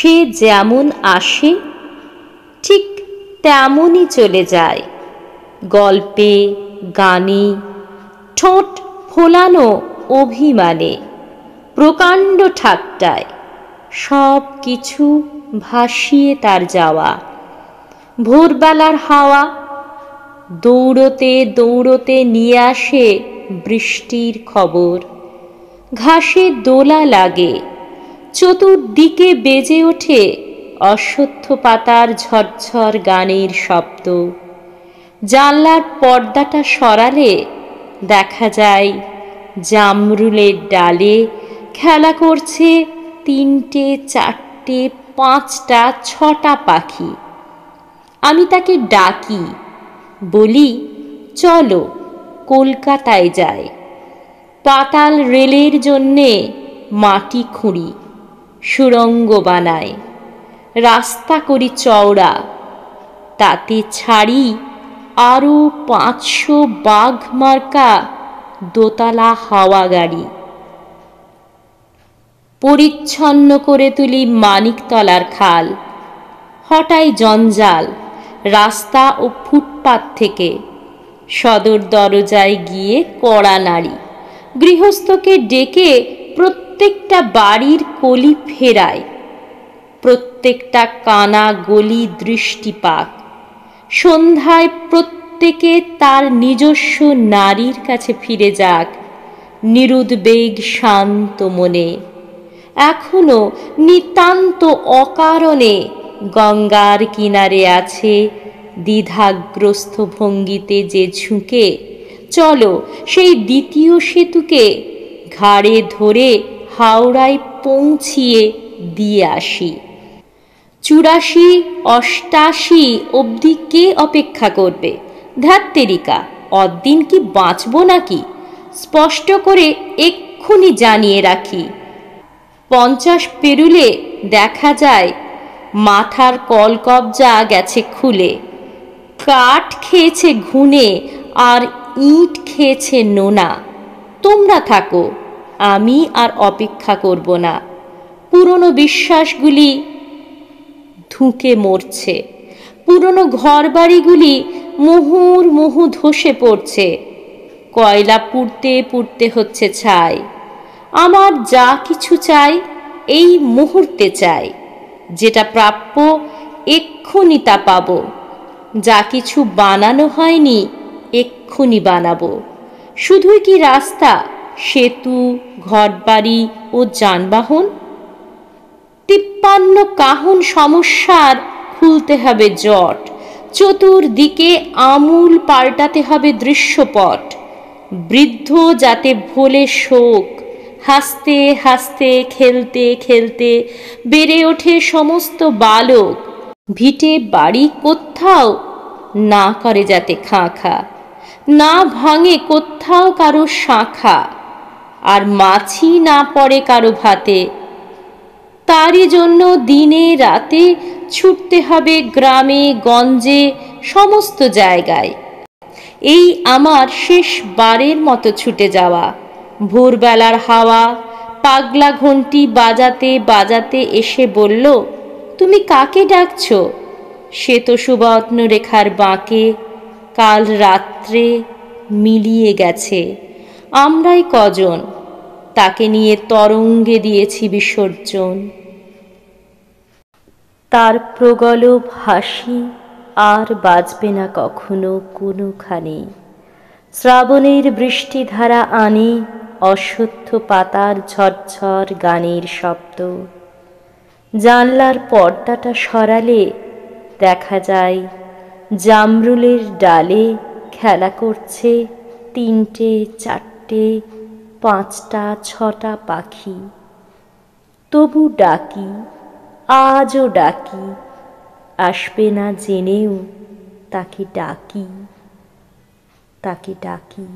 সে যেমন আসে ঠিক তেমনই চলে যায়, গল্পে গানে, ঠোঁট ফোলানো অভিমানে, প্রকাণ্ড ঠাট্টায়, সব কিছু ভাসিয়ে তার যাওয়া। ভোরবেলার হাওয়া দৌড়তে দৌড়তে নিয়ে আসে বৃষ্টির খবর। ঘাসে দোলা লাগে, চতুর্দিকে বেজে ওঠে অশ্বত্থ পাতার ঝরঝর গানের শব্দ। জানলার পর্দাটা সরালে দেখা যায় জামরুলের ডালে খেলা করছে 3টে 4টে 5টা 6টা পাখি। আমি তাকে ডাকি, বলি চলো কলকাতায় যাই। পাতাল রেলের জন্যে মাটি খুঁড়ি, সুড়ঙ্গ বানাই, রাস্তা করি চওড়া, তাতে ছাড়ি আরো 500 বাঘ মার্কা দোতলা হাওয়া গাড়ি। পরিচ্ছন্ন করে তুলি মানিকতলার খাল, হটাই জঞ্জাল রাস্তা ও ফুটপাত থেকে। সদর দরজায় গিয়ে কড়া নাড়ি, গৃহস্থকে ডেকে প্রত্যেকটা বাড়ির কলি ফেরায়, প্রত্যেকটা কানা গলি দৃষ্টিপাত। সন্ধ্যায় প্রত্যেকে তার নিজস্ব নারীর কাছে ফিরে যাক নিরুদ্বেগ শান্ত মনে। এখনো নিতান্ত অকারণে গঙ্গার কিনারে আছে দ্বিধাগ্রস্ত ভঙ্গিতে যে ঝুঁকে চলো সেই দ্বিতীয় সেতুকে ঘাড়ে ধরে হাওড়ায় পৌঁছিয়ে দিয়ে আসি। 84 88 অবধি কে অপেক্ষা করবে? ধ্যাত্তেরিকা, অদ্দিন কি বাঁচব নাকি? স্পষ্ট করে এক্ষুনি জানিয়ে রাখি, 50 পেরুলে দেখা যায় মাথার কলকবজা গেছে খুলে, কাঠ খেয়েছে ঘুনে আর ইট খেয়েছে নোনা। তোমরা থাকো, আমি আর অপেক্ষা করব না। পুরনো বিশ্বাসগুলি ধুঁকে মরছে, পুরনো ঘরবাড়িগুলি মুহুর্মুহু ধসে পড়ছে, কয়লা পুড়তে পুড়তে হচ্ছে ছাই। আমার যা কিছু চাই এই মুহূর্তে চাই, যেটা প্রাপ্য এক্ষুনি তা পাবো। যা কিছু বানানো হয়নি এক্ষুনি বানাবো। শুধুই কি রাস্তা, সেতু, ঘরবাড়ি ও যানবাহন? 53 কাহন সমস্যার খুলতে হবে জট, চতুর্দিকে আমূল পাল্টাতে হবে দৃশ্যপট। বৃদ্ধ যাতে ভোলে শোক, হাসতে হাসতে খেলতে খেলতে বেড়ে ওঠে সমস্ত বালক। ভিটে বাড়ি কোত্থাও না করে যাতে খাঁ খাঁ, না ভাঙে কোত্থাও কারো শাখা, আর মাছি না পড়ে কারো ভাতে। তারই জন্য দিনে রাতে ছুটতে হবে গ্রামে গঞ্জে সমস্ত জায়গায়। এই আমার শেষবারের মতো ছুটে যাওয়া। ভোরবেলার হাওয়া পাগলা ঘন্টি বাজাতে বাজাতে এসে বলল, তুমি কাকে ডাকছো? সে তো সুবর্ণ রেখার বাঁকে কাল রাত্রে মিলিয়ে গেছে। আমরাই কজন তাকে নিয়ে তরঙ্গে দিয়েছি বিসর্জন। তার প্রগল্ভ হাসি আর বাজবে না কখনো কোনোখানে। শ্রাবণের বৃষ্টিধারা আনে অশ্বত্থ পাতার ঝরঝর গানের শব্দ। জানলার পর্দাটা সরালে দেখা যায় জামরুলের ডালে খেলা করছে 3টে 4টে 5টা 6টা পাখি। তবু ডাকি, আজও ডাকি, আসবে না জেনেও তাকে ডাকি, তাকে ডাকি।